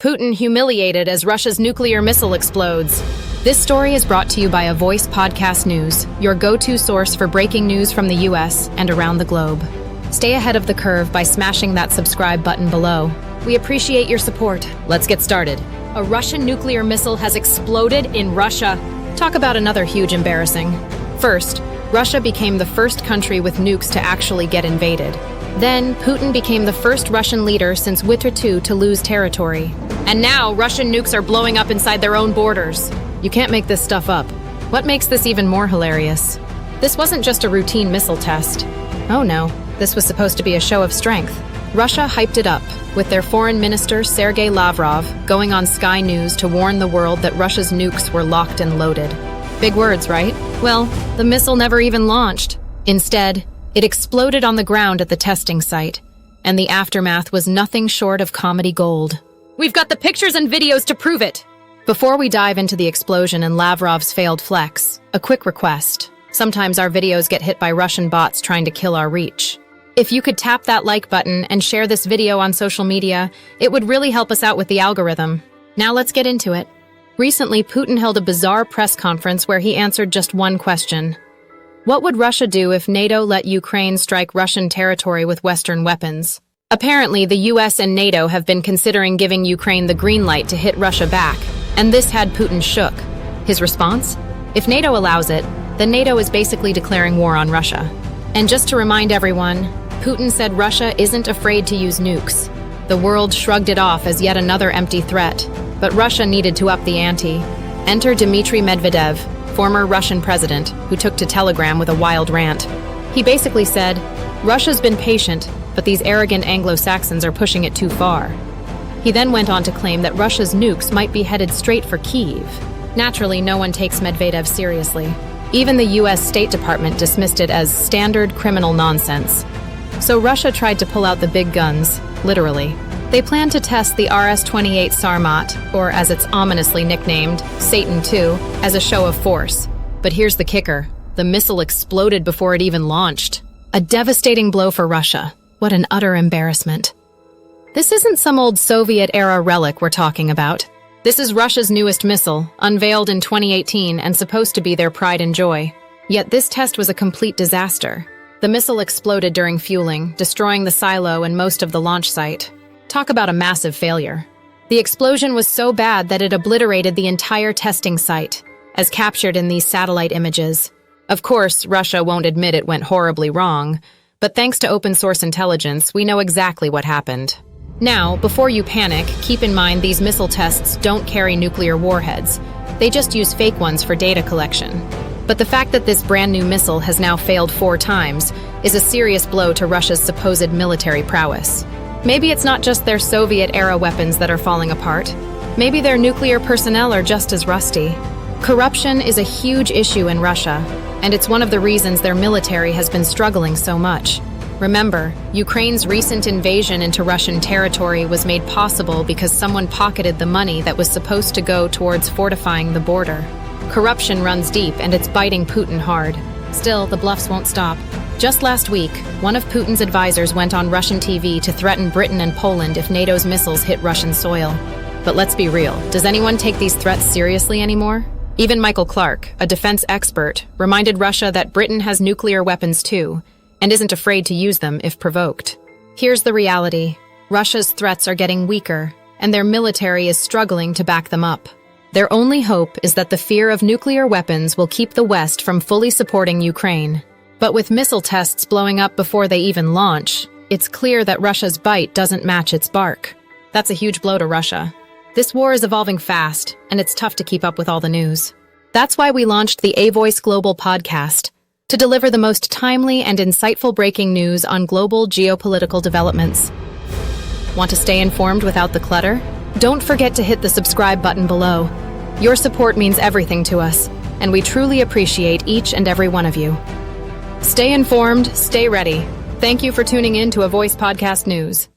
Putin humiliated as Russia's nuclear missile explodes. This story is brought to you by Avoice Podcast News, your go-to source for breaking news from the US and around the globe. Stay ahead of the curve by smashing that subscribe button below. We appreciate your support. Let's get started. A Russian nuclear missile has exploded in Russia. Talk about another huge embarrassing. First, Russia became the first country with nukes to actually get invaded. Then, Putin became the first Russian leader since World War II to lose territory. And now, Russian nukes are blowing up inside their own borders. You can't make this stuff up. What makes this even more hilarious? This wasn't just a routine missile test. Oh no, this was supposed to be a show of strength. Russia hyped it up, with their foreign minister Sergei Lavrov going on Sky News to warn the world that Russia's nukes were locked and loaded. Big words, right? Well, the missile never even launched. Instead, it exploded on the ground at the testing site, and the aftermath was nothing short of comedy gold. We've got the pictures and videos to prove it! Before we dive into the explosion and Lavrov's failed flex, a quick request. Sometimes our videos get hit by Russian bots trying to kill our reach. If you could tap that like button and share this video on social media, it would really help us out with the algorithm. Now let's get into it. Recently, Putin held a bizarre press conference where he answered just one question. What would Russia do if NATO let Ukraine strike Russian territory with Western weapons? Apparently, the US and NATO have been considering giving Ukraine the green light to hit Russia back, and this had Putin shook. His response? If NATO allows it, then NATO is basically declaring war on Russia. And just to remind everyone, Putin said Russia isn't afraid to use nukes. The world shrugged it off as yet another empty threat, but Russia needed to up the ante. Enter Dmitry Medvedev, former Russian president, who took to Telegram with a wild rant. He basically said, Russia's been patient, but these arrogant Anglo-Saxons are pushing it too far. He then went on to claim that Russia's nukes might be headed straight for Kyiv. Naturally, no one takes Medvedev seriously. Even the US State Department dismissed it as standard criminal nonsense. So Russia tried to pull out the big guns, literally. They planned to test the RS-28 Sarmat, or as it's ominously nicknamed, Satan II, as a show of force. But here's the kicker. The missile exploded before it even launched. A devastating blow for Russia. What an utter embarrassment. This isn't some old Soviet-era relic we're talking about. This is Russia's newest missile, unveiled in 2018 and supposed to be their pride and joy. Yet this test was a complete disaster. The missile exploded during fueling, destroying the silo and most of the launch site. Talk about a massive failure. The explosion was so bad that it obliterated the entire testing site, as captured in these satellite images. Of course, Russia won't admit it went horribly wrong, but thanks to open-source intelligence, we know exactly what happened. Now, before you panic, keep in mind these missile tests don't carry nuclear warheads. They just use fake ones for data collection. But the fact that this brand new missile has now failed 4 times is a serious blow to Russia's supposed military prowess. Maybe it's not just their Soviet-era weapons that are falling apart. Maybe their nuclear personnel are just as rusty. Corruption is a huge issue in Russia, and it's one of the reasons their military has been struggling so much. Remember, Ukraine's recent invasion into Russian territory was made possible because someone pocketed the money that was supposed to go towards fortifying the border. Corruption runs deep, and it's biting Putin hard. Still, the bluffs won't stop. Just last week, one of Putin's advisors went on Russian TV to threaten Britain and Poland if NATO's missiles hit Russian soil. But let's be real, does anyone take these threats seriously anymore? Even Michael Clark, a defense expert, reminded Russia that Britain has nuclear weapons too, and isn't afraid to use them if provoked. Here's the reality. Russia's threats are getting weaker, and their military is struggling to back them up. Their only hope is that the fear of nuclear weapons will keep the West from fully supporting Ukraine. But with missile tests blowing up before they even launch, it's clear that Russia's bite doesn't match its bark. That's a huge blow to Russia. This war is evolving fast, and it's tough to keep up with all the news. That's why we launched the Avoice Global podcast, to deliver the most timely and insightful breaking news on global geopolitical developments. Want to stay informed without the clutter? Don't forget to hit the subscribe button below. Your support means everything to us, and we truly appreciate each and every one of you. Stay informed, stay ready. Thank you for tuning in to Avoice Podcast News.